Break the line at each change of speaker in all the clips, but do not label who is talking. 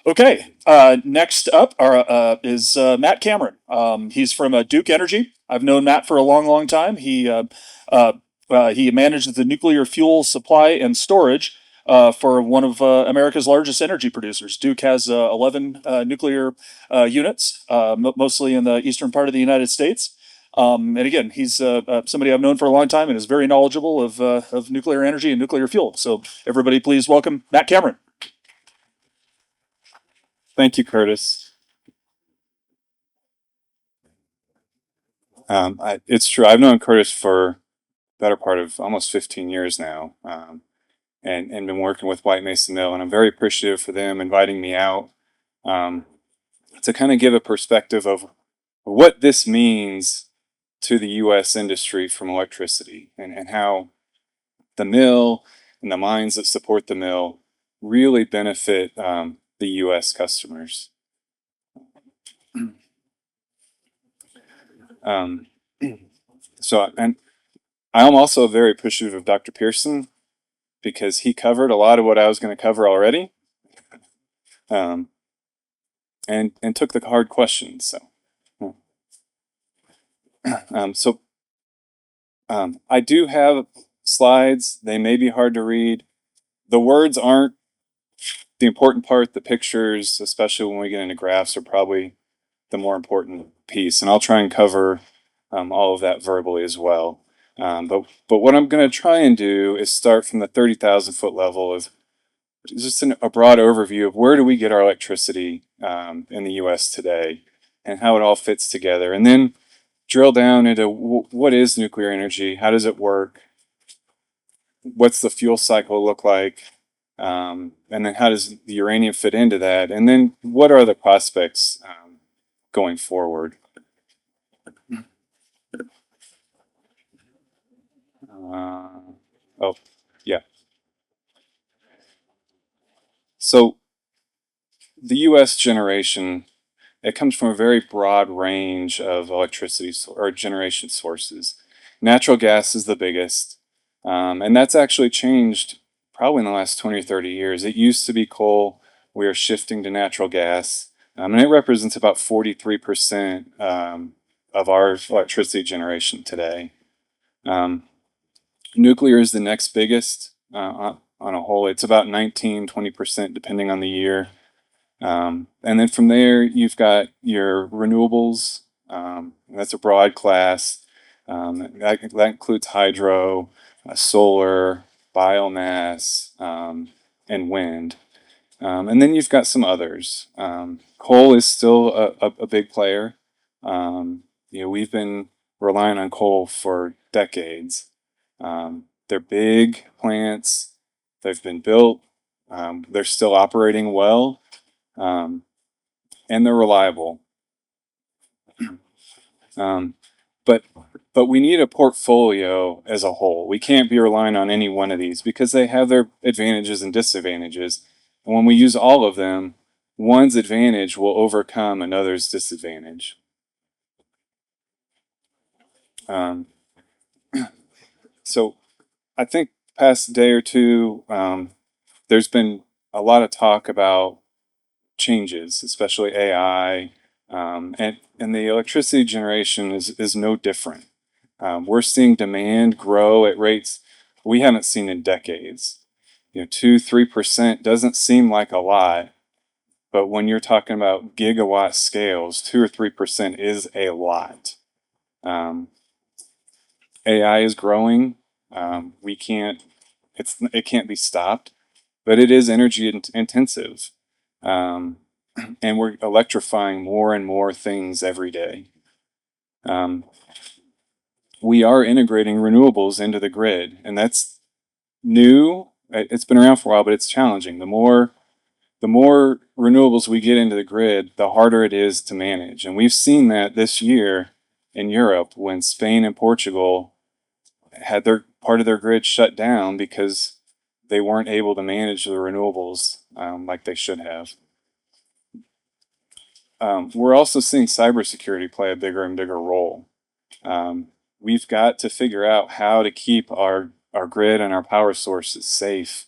Okay, next up is Matt Cameron. He's from Duke Energy. I've known Matt for a long, long time. Uh, he manages the nuclear fuel supply and storage for one of America's largest energy producers. Duke has 11 nuclear units, mostly in the eastern part of the United States. And again, he's somebody I've known for a long time and is very knowledgeable of nuclear energy and nuclear fuel. So, everybody, please welcome Matt Cameron.
Thank you, Curtis. It's true. I've known Curtis for the better part of almost 15 years now, and been working with White Mesa Mill, and I'm very appreciative for them inviting me out um, to kind of give a perspective of what this means to the U.S. industry from electricity, and how the mill and the mines that support the mill really benefit the U.S. customers. Um, and I am also very appreciative of Dr. Pearson because he covered a lot of what I was going to cover already, um, and took the hard questions. Um, so I do have slides. They may be hard to read. The words aren't the important part. The pictures, especially when we get into graphs, are probably the more important piece. And I'll try and cover all of that verbally as well. But what I'm going to try and do is start from the 30,000 foot level of just a broad overview of where do we get our electricity in the U.S. today and how it all fits together, and then drill down into what is nuclear energy, how does it work, what's the fuel cycle look like, and then how does the uranium fit into that, and then what are the prospects going forward. Uh, oh, yeah. So the U.S. generation, it comes from a very broad range of electricity or generation sources. Natural gas is the biggest, and that's actually changed probably in the last 20 or 30 years. It used to be coal. We are shifting to natural gas, and it represents about 43% of our electricity generation today. Um, Nuclear is the next biggest on a whole. It's about 19-20% depending on the year. And then from there, you've got your renewables. That's a broad class. That includes hydro, solar, biomass, and wind. And then you've got some others. Coal is still a big player. We've been relying on coal for decades. They're big plants. They've been built. They're still operating well, um, and they're reliable. Um, but but we need a portfolio as a whole. We can't be relying on any one of these because they have their advantages and disadvantages. And when we use all of them, one's advantage will overcome another's disadvantage. Um, so I think past day or two, there's been a lot of talk about changes, especially AI, and the electricity generation is no different. We're seeing demand grow at rates we haven't seen in decades. 2-3% doesn't seem like a lot, but when you're talking about gigawatt scales, 2 or 3% is a lot. Um, AI is growing. We can't. It can't be stopped, but it is energy intensive. Um, and we're electrifying more and more things every day. Um, we are integrating renewables into the grid, and that's new. It's been around for a while, but it's challenging. The more renewables we get into the grid, the harder it is to manage. And we've seen that this year in Europe when Spain and Portugal had their part of their grid shut down because they weren't able to manage the renewables like they should have. We're also seeing cybersecurity play a bigger and bigger role. We've got to figure out how to keep our grid and our power sources safe.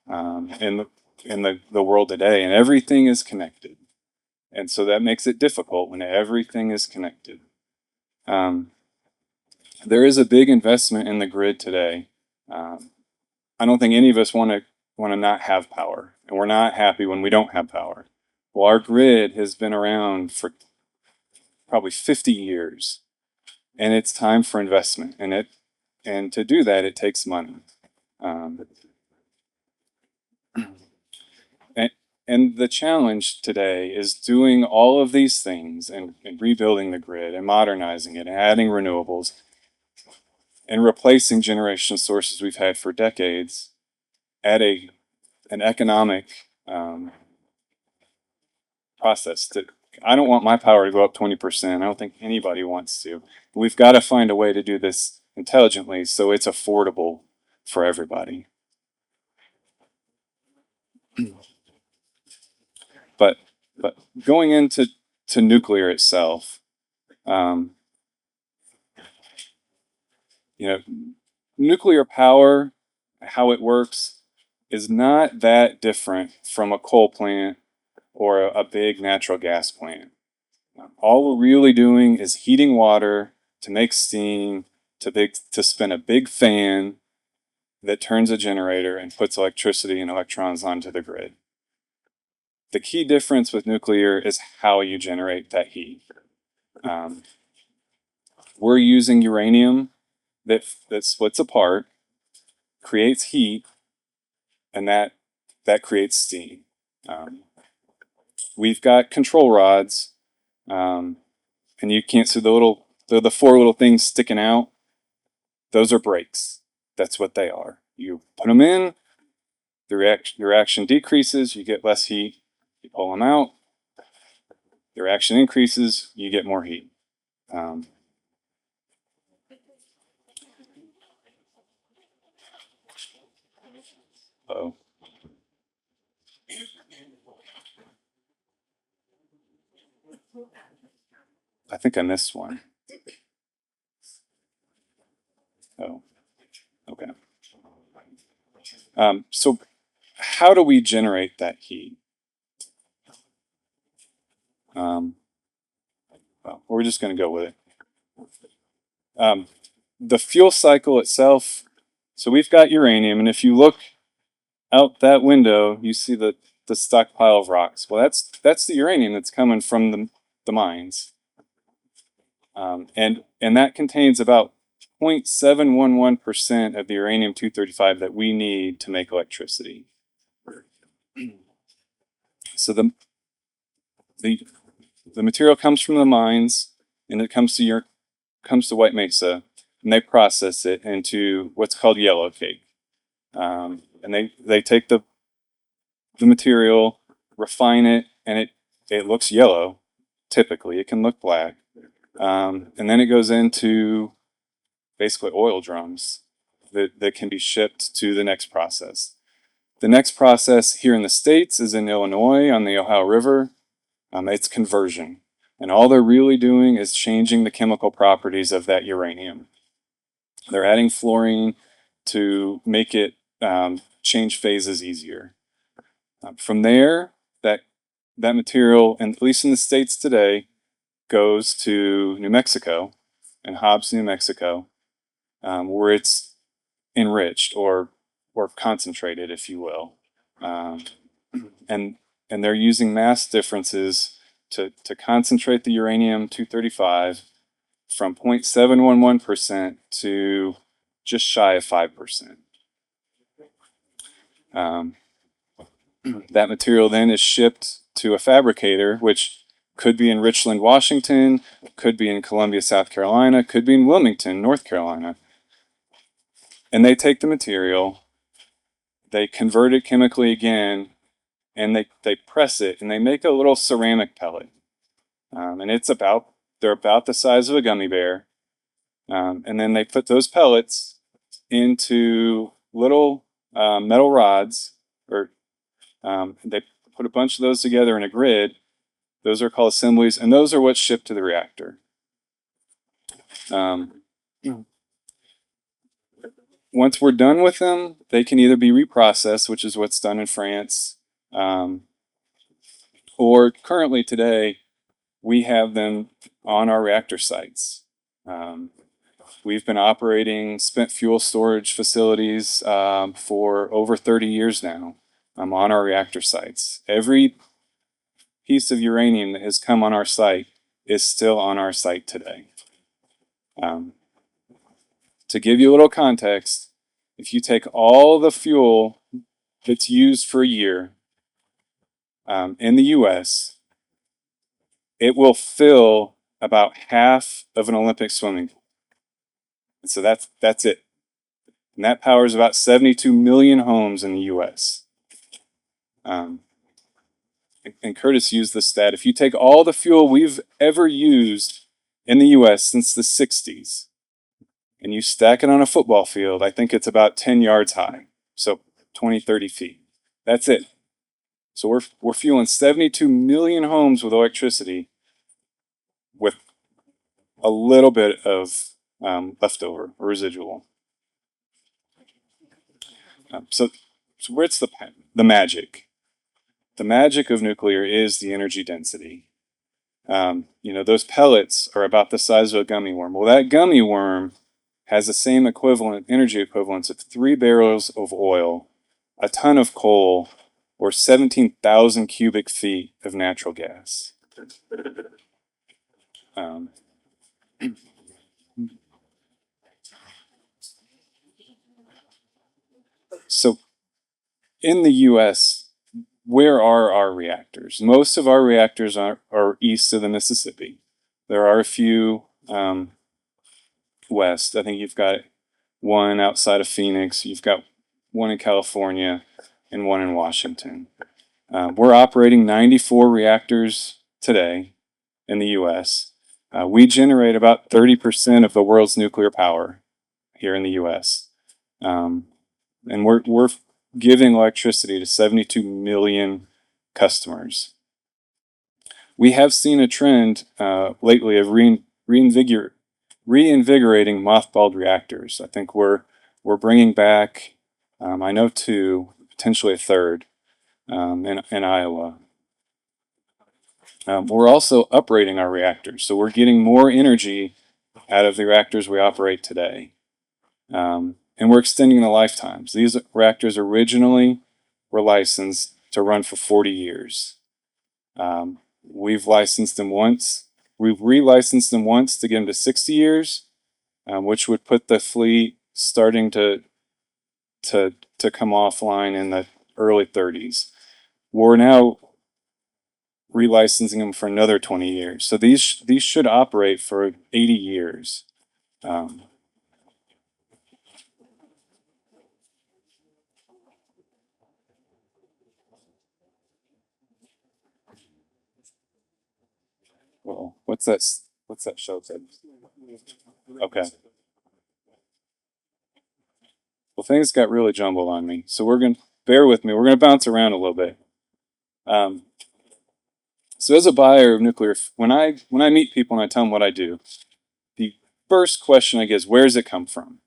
And in the world today, and everything is connected. And so that makes it difficult when everything is connected. There is a big investment in the grid today. I don't think any of us want to not have power, and we're not happy when we don't have power. Well, our grid has been around for probably 50 years, and it's time for investment. And to do that, it takes money. Um, and, and the challenge today is doing all of these things and rebuilding the grid and modernizing it and adding renewables and replacing generation sources we've had for decades at an economic process. That I don't want my power to go up 20%. I don't think anybody wants to. We've got to find a way to do this intelligently so it's affordable for everybody. But going into nuclear itself, um, you know, nuclear power, how it works, is not that different from a coal plant or a big natural gas plant. All we're really doing is heating water to make steam, to spin a big fan that turns a generator and puts electricity and electrons onto the grid. The key difference with nuclear is how you generate that heat. We're using uranium that splits apart, creates heat, and that creates steam. We've got control rods, and you can't see the four little things sticking out. Those are brakes. That's what they are. You put them in, the reaction decreases, you get less heat. You pull them out, the reaction increases, you get more heat. Oh, I think I missed one. Oh, okay. So how do we generate that heat? Well, we're just going to go with it. The fuel cycle itself, so we've got uranium, and if you look out that window, you see the stockpile of rocks. Well, that's the uranium that's coming from the mines. And that contains about 0.711% of the uranium-235 that we need to make electricity. So the material comes from the mines, and it comes to White Mesa, and they process it into what's called yellow cake. And they take the material, refine it, and it looks yellow. Typically, it can look black, and then it goes into basically oil drums that can be shipped to the next process. The next process here in the States is in Illinois on the Ohio River. It's conversion. And all they're really doing is changing the chemical properties of that uranium. They're adding fluorine to make it change phases easier. From there, that material, and at least in the States today, goes to New Mexico, and Hobbs, New Mexico, where it's enriched or concentrated, if you will. And they're using mass differences to concentrate the uranium-235 from 0.711% to just shy of 5%. That material then is shipped to a fabricator, which could be in Richland, Washington, could be in Columbia, South Carolina, could be in Wilmington, North Carolina. And they take the material, they convert it chemically again, and they press it, and they make a little ceramic pellet. And they're about the size of a gummy bear. And then they put those pellets into little metal rods, or they put a bunch of those together in a grid. Those are called assemblies, and those are what's shipped to the reactor. Once we're done with them, they can either be reprocessed, which is what's done in France, Or currently today, we have them on our reactor sites. We've been operating spent fuel storage facilities for over 30 years now on our reactor sites. Every piece of uranium that has come on our site is still on our site today. To give you a little context, if you take all the fuel that's used for a year in the US, it will fill about half of an Olympic swimming pool. And so that's it. And that powers about 72 million homes in the US. And Curtis used this stat. If you take all the fuel we've ever used in the US since the 60s, and you stack it on a football field, I think it's about 10 yards high. So 20, 30 feet. That's it. So we're fueling 72 million homes with electricity with a little bit of leftover or residual. So where's the magic? The magic of nuclear is the energy density. Those pellets are about the size of a gummy worm. Well, that gummy worm has the same energy equivalence of 3 barrels of oil, a ton of coal, or 17,000 cubic feet of natural gas. So in the US, where are our reactors? Most of our reactors are east of the Mississippi. There are a few west. I think you've got one outside of Phoenix. You've got one in California and one in Washington. We're operating 94 reactors today in the US. We generate about 30% of the world's nuclear power here in the US. And we're giving electricity to 72 million customers. We have seen a trend lately of reinvigorating mothballed reactors. I think we're bringing back, I know two, potentially a third in Iowa. We're also uprating our reactors, so we're getting more energy out of the reactors we operate today. And we're extending the lifetimes. These reactors originally were licensed to run for 40 years. We've licensed them once. We've relicensed them once to get them to 60 years, which would put the fleet starting to come offline in the early 30s. We're now relicensing them for another 20 years. So these should operate for 80 years. Well, what's that show said? Okay. Well, things got really jumbled on me, so bear with me. We're gonna bounce around a little bit. So as a buyer of nuclear, when I meet people and I tell them what I do, the first question I get is, where does it come from?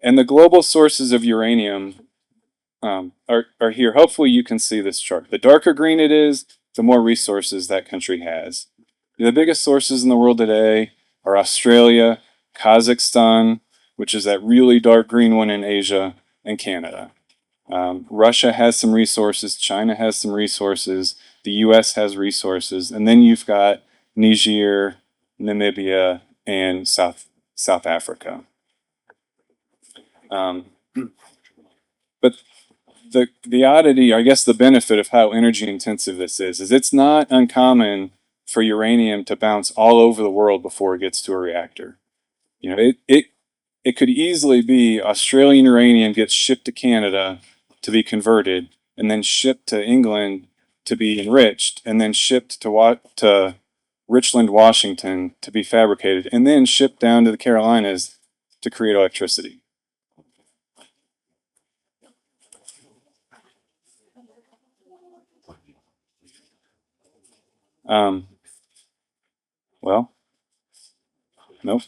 And the global sources of uranium are here. Hopefully you can see this chart. The darker green it is, the more resources that country has. The biggest sources in the world today are Australia, Kazakhstan, which is that really dark green one in Asia, and Canada. Russia has some resources, China has some resources, the US has resources, and then you've got Niger, Namibia, and South Africa. But the oddity, I guess the benefit of how energy intensive this is it's not uncommon for uranium to bounce all over the world before it gets to a reactor. It could easily be Australian uranium gets shipped to Canada to be converted, and then shipped to England to be enriched, and then shipped to Richland, Washington to be fabricated, and then shipped down to the Carolinas to create electricity. Well, nope.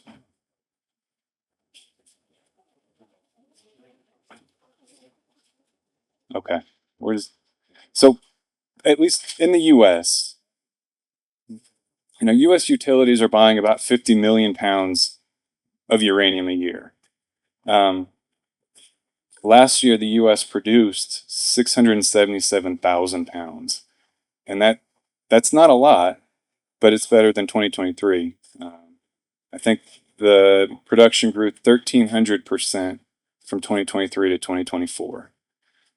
Okay. So at least in the U.S., U.S. utilities are buying about 50 million pounds of uranium a year. Um, Last year, the U.S. produced 677,000 pounds, and that's not a lot, but it's better than 2023. I think the production grew 1,300% from 2023 to 2024.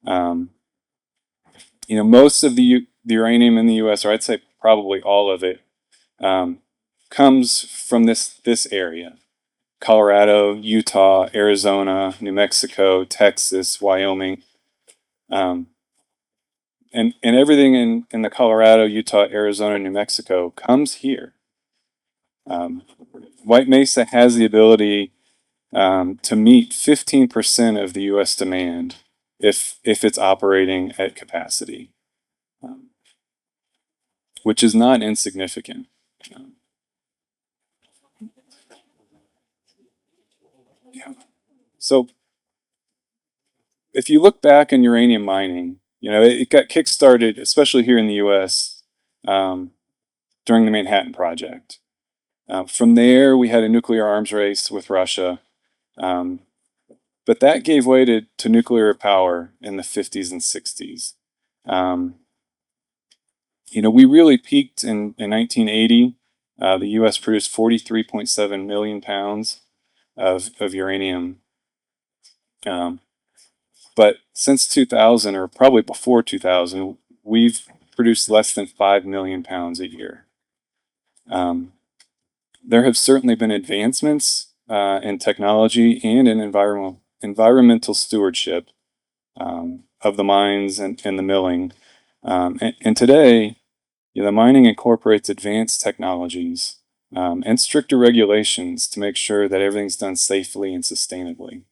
Um, most of the uranium in the U.S., or I'd say probably all of it, um, comes from this area: Colorado, Utah, Arizona, New Mexico, Texas, Wyoming, um, and everything in the Colorado, Utah, Arizona, New Mexico comes here. Um, White Mesa has the ability to meet 15% of the U.S. demand if it's operating at capacity, um, which is not insignificant. Um, yeah. So if you look back in uranium mining, it got kickstarted, especially here in the U.S., um, during the Manhattan Project. From there, we had a nuclear arms race with Russia. Um, but that gave way to nuclear power in the 50s and 60s. We really peaked in 1980. The U.S. produced 43.7 million pounds of uranium. Um, but since 2000, or probably before 2000, we've produced less than 5 million pounds a year. There have certainly been advancements in technology and in environmental stewardship of the mines and the milling. And today, the mining incorporates advanced technologies and stricter regulations to make sure that everything's done safely and sustainably.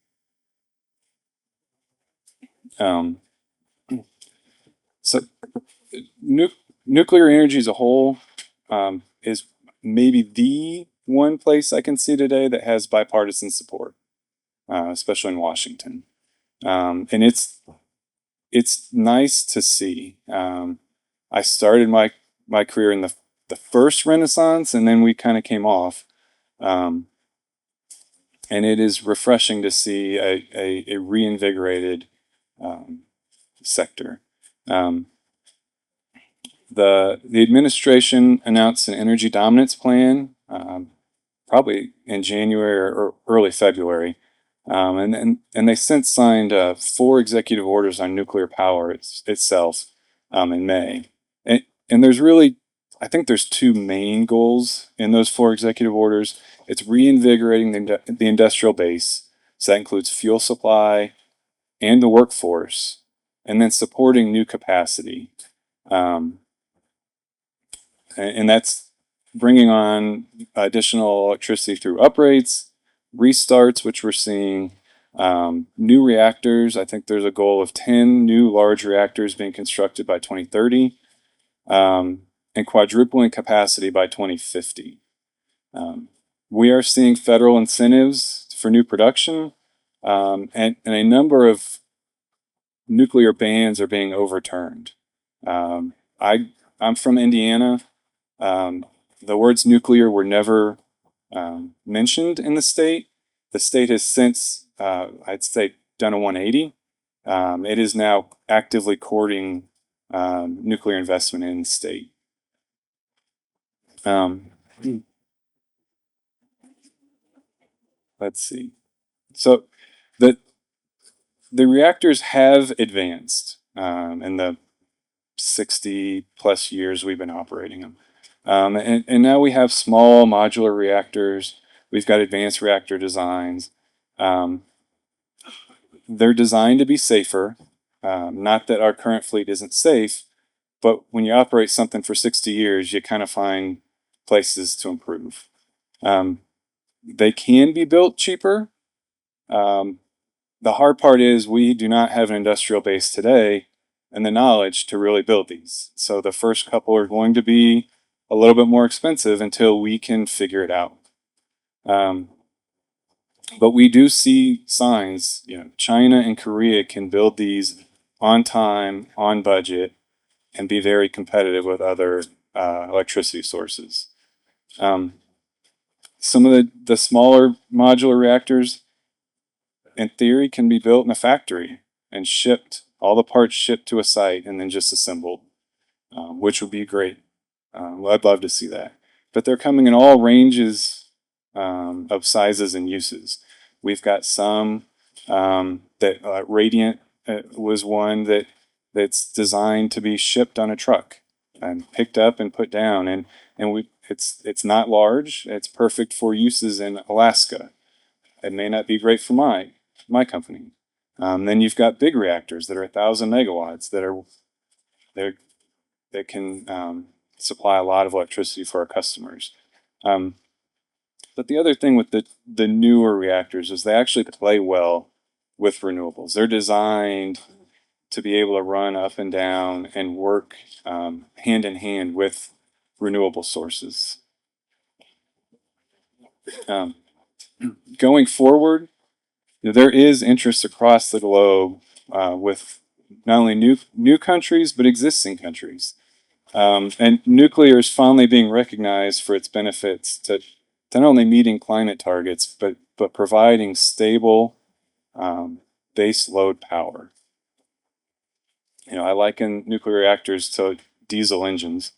Um, so, nu- nuclear energy as a whole is maybe the one place I can see today that has bipartisan support, especially in Washington. And it's nice to see. I started my career in the first Renaissance, and then we kind of came off. Um, and it is refreshing to see a reinvigorated um, sector. Um, the administration announced an energy dominance plan, probably in January or early February, and they since signed 4 executive orders on nuclear power itself in May. And there's really, I think there's 2 main goals in those 4 executive orders. It's reinvigorating the industrial base, so that includes fuel supply and the workforce, and then supporting new capacity. Um, and that's bringing on additional electricity through uprates, restarts, which we're seeing, new reactors. I think there's a goal of 10 new large reactors being constructed by 2030, and quadrupling capacity by 2050. We are seeing federal incentives for new production, and a number of nuclear bans are being overturned. I'm from Indiana. The words nuclear were never mentioned in the state. The state has since, I'd say, done a 180. It is now actively courting nuclear investment in the state. Um, let's see. So the the reactors have advanced in the 60 plus years we've been operating them. And now we have small modular reactors. We've got advanced reactor designs. Um, they're designed to be safer. Not that our current fleet isn't safe, but when you operate something for 60 years, you kind of find places to improve. They can be built cheaper. Um, the hard part is we do not have an industrial base today and the knowledge to really build these. So the first couple are going to be a little bit more expensive until we can figure it out. But we do see signs, China and Korea can build these on time, on budget, and be very competitive with other electricity sources. Some of the smaller modular reactors, in theory, can be built in a factory and shipped, all the parts shipped to a site and then just assembled, which would be great. I'd love to see that. But they're coming in all ranges of sizes and uses. We've got some that Radiant was one that's designed to be shipped on a truck and picked up and put down, and it's not large. It's perfect for uses in Alaska. It may not be great for my company. Then you've got big reactors that are 1,000 megawatts that can supply a lot of electricity for our customers. But the other thing with the newer reactors is they actually play well with renewables. They're designed to be able to run up and down and work hand in hand with renewable sources. Going forward, there is interest across the globe with not only new countries but existing countries, and nuclear is finally being recognized for its benefits to not only meeting climate targets but providing stable base load power. I liken nuclear reactors to diesel engines.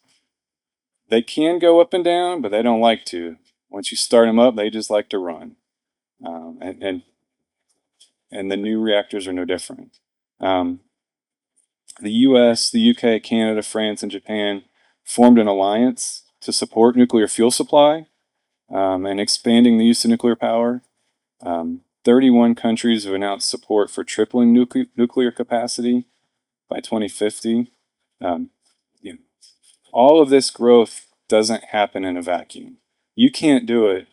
They can go up and down, but they don't like to. Once you start them up, they just like to run. And the new reactors are no different. The US, the UK, Canada, France, and Japan formed an alliance to support nuclear fuel supply and expanding the use of nuclear power. 31 countries have announced support for tripling nuclear capacity by 2050. All of this growth doesn't happen in a vacuum. You can't do it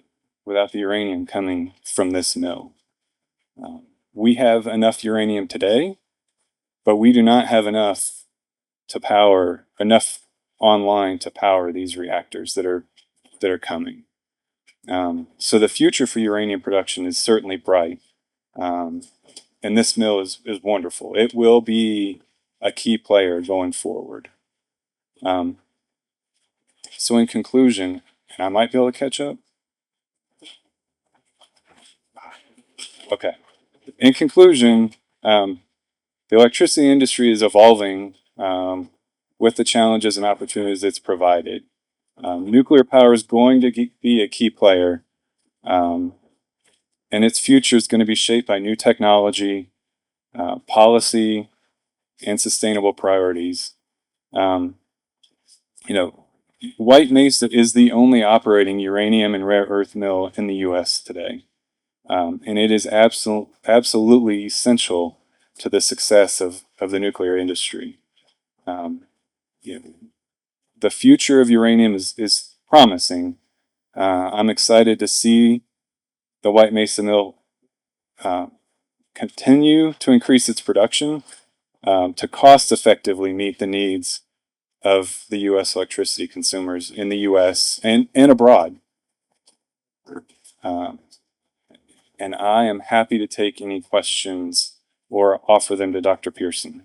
without the uranium coming from this mill. We have enough uranium today, but we do not have enough online to power these reactors that are coming. So the future for uranium production is certainly bright, and this mill is wonderful. It will be a key player going forward. So in conclusion, and I might be able to catch up. Okay. In conclusion, the electricity industry is evolving with the challenges and opportunities it's provided. Nuclear power is going to be a key player, and its future is going to be shaped by new technology, policy, and sustainable priorities. White Mesa is the only operating uranium and rare earth mill in the U.S. today, and it is absolutely essential to the success of the nuclear industry. The future of uranium is promising. I'm excited to see the White Mesa mill continue to increase its production to cost effectively meet the needs of the U.S. electricity consumers in the U.S. and abroad. And I am happy to take any questions or offer them to Dr. Pearson.